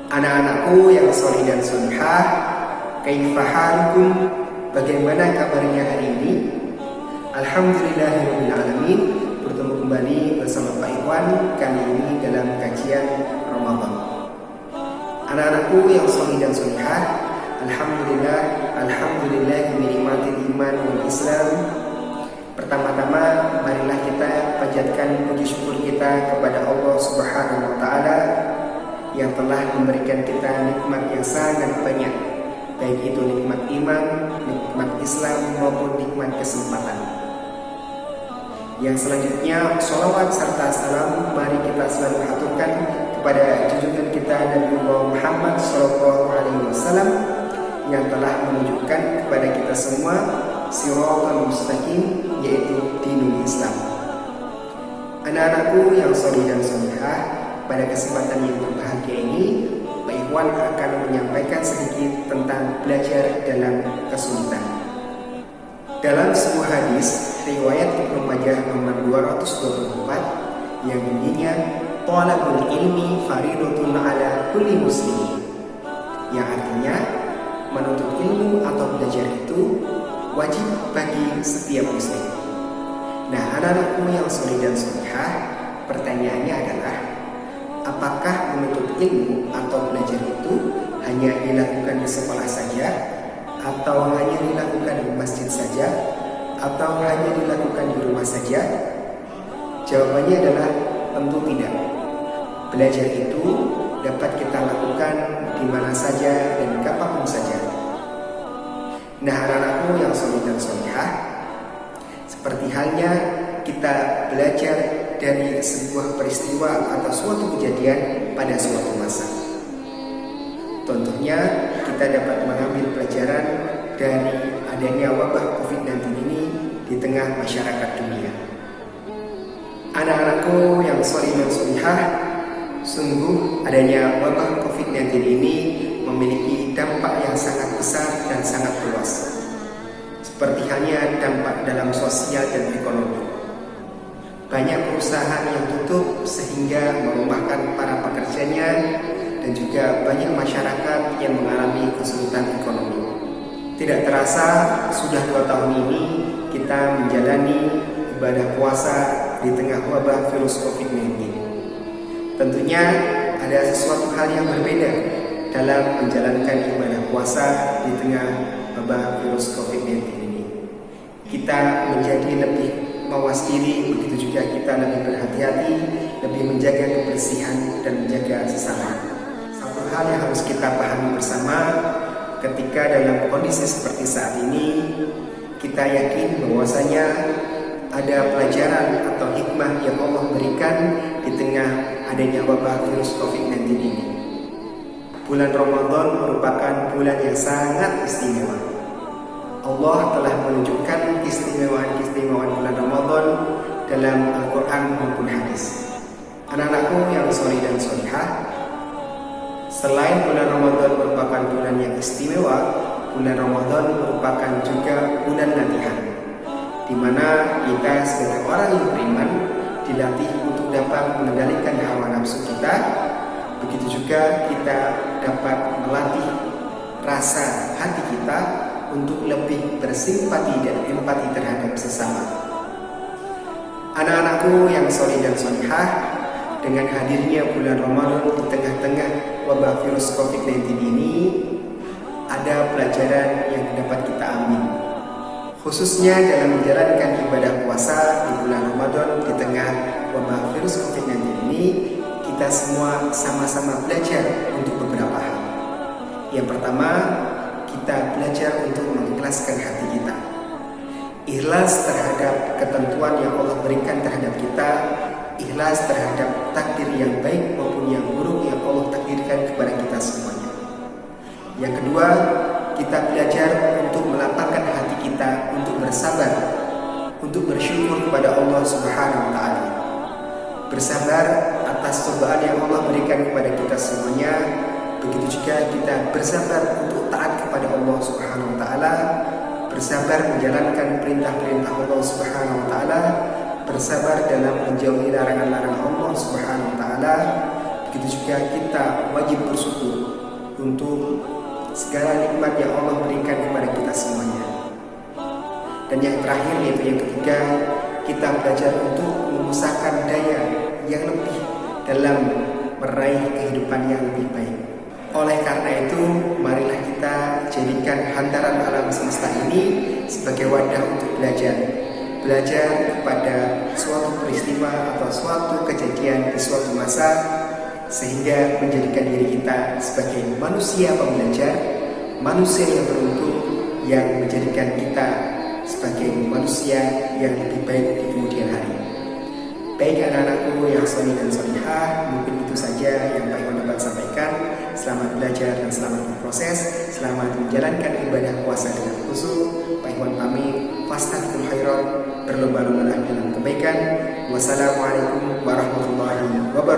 Anak-anakku yang solih dan solihah, kaifa halukum? Bagaimana kabarnya hari ini? Alhamdulillahirabbil alamin. Bertemu kembali bersama Pak Iwan kali ini dalam kajian Ramadan. Anak-anakku yang solih dan solihah, alhamdulillah binikmatil iman wal Islam. Pertama-tama marilah kita panjatkan puji syukur kita kepada Allah Subhanahu wa taala yang telah memberikan kita nikmat yang sangat banyak, baik itu nikmat iman, nikmat Islam maupun nikmat kesempatan. Yang selanjutnya, sholawat serta salam mari kita selalu haturkan kepada junjungan kita Nabi Muhammad SAW yang telah menunjukkan kepada kita semua siratal mustaqim, yaitu dinul Islam. Anak-anakku yang solih dan solihah, pada kesempatan yang berbahagia ini, Pak Iwan akan menyampaikan sedikit tentang belajar dalam kesulitan. Dalam sebuah hadis riwayat Ibnu Majah nomor 224 yang bunyinya talabul ilmi faridatun ala kulli muslimin, yang artinya menuntut ilmu atau belajar itu wajib bagi setiap muslim. Nah, anak-anakku yang solih dan solihah, pertanyaannya adalah, apakah menuntut ilmu atau belajar itu hanya dilakukan di sekolah saja, atau hanya dilakukan di masjid saja, atau hanya dilakukan di rumah saja? Jawabannya adalah tentu tidak. Belajar itu dapat kita lakukan di mana saja dan kapanpun saja. Nah, anak-anakku yang solih dan solihah, seperti halnya kita belajar dari sebuah peristiwa atau suatu kejadian pada suatu masa. Contohnya, kita dapat mengambil pelajaran dari adanya wabah COVID-19 ini di tengah masyarakat dunia. Anak-anakku yang solih dan solihah, sungguh adanya wabah COVID-19 ini memiliki dampak yang sangat besar dan sangat luas. Seperti halnya dampak dalam sosial dan ekonomi. Banyak perusahaan yang tutup sehingga merumahkan para pekerjanya, dan juga banyak masyarakat yang mengalami kesulitan ekonomi. Tidak terasa sudah 2 tahun ini kita menjalani ibadah puasa di tengah wabah virus COVID-19. Tentunya ada sesuatu hal yang berbeda dalam menjalankan ibadah puasa di tengah wabah virus COVID-19 ini. Kita menjadi lebih mawas diri, begitu juga kita lebih berhati-hati, lebih menjaga kebersihan dan menjaga sesama. Satu hal yang harus kita pahami bersama, ketika dalam kondisi seperti saat ini, kita yakin bahwasanya ada pelajaran atau hikmah yang Allah berikan di tengah adanya wabah virus COVID-19 ini. Bulan Ramadan merupakan bulan yang sangat istimewa. Allah telah menunjukkan keistimewaan bulan Ramadan dalam Al-Quran maupun hadis. Anak-anakku yang solih dan solihah, selain bulan Ramadan merupakan bulan yang istimewa, bulan Ramadan merupakan juga bulan latihan, di mana kita sebagai orang yang beriman dilatih untuk dapat mengendalikan hawa nafsu kita. Begitu juga kita dapat melatih rasa hati kita untuk lebih bersimpati dan empati terhadap sesama. Anak-anakku yang solih dan solihah, dengan hadirnya bulan Ramadan di tengah-tengah wabah virus COVID-19 ini, ada pelajaran yang dapat kita ambil, khususnya dalam menjalankan ibadah puasa di bulan Ramadan di tengah wabah virus COVID-19 ini. Kita semua sama-sama belajar untuk beberapa hal. Yang pertama, kita belajar untuk mengikhlaskan hati kita. Ikhlas terhadap ketentuan yang Allah berikan terhadap kita, ikhlas terhadap takdir yang baik maupun yang buruk yang Allah takdirkan kepada kita semuanya. Yang kedua, kita belajar untuk melapangkan hati kita untuk bersabar, untuk bersyukur kepada Allah Subhanahu wa taala. Bersabar atas cobaan yang Allah berikan kepada kita semuanya. Begitu juga kita bersabar untuk taat kepada Allah Subhanahu wa taala, bersabar menjalankan perintah-perintah Allah Subhanahu wa taala, bersabar dalam menjauhi larangan-larangan Allah Subhanahu wa taala, begitu juga kita wajib bersyukur untuk segala nikmat yang Allah berikan kepada kita semuanya. Dan yang terakhir, yaitu yang ketiga, kita belajar untuk mengusahakan daya yang lebih dalam meraih kehidupan yang lebih baik. Oleh karena itu, marilah kita jadikan hantaran alam semesta ini sebagai wadah untuk belajar kepada suatu peristiwa atau suatu kejadian di suatu masa, sehingga menjadikan diri kita sebagai manusia pembelajar, manusia yang beruntung, yang menjadikan kita sebagai manusia yang lebih baik di kemudian hari. Baik anak-anakku yang soleh dan solihah, mungkin itu saja yang Pak Iwan dapat sampaikan. Selamat belajar dan selamat berproses, selamat menjalankan ibadah puasa dengan khusyuk. Pak Iwan pamit, fastabiqul khairat, berlomba-lomba dalam kebaikan. Wassalamualaikum warahmatullahi wabarakatuh.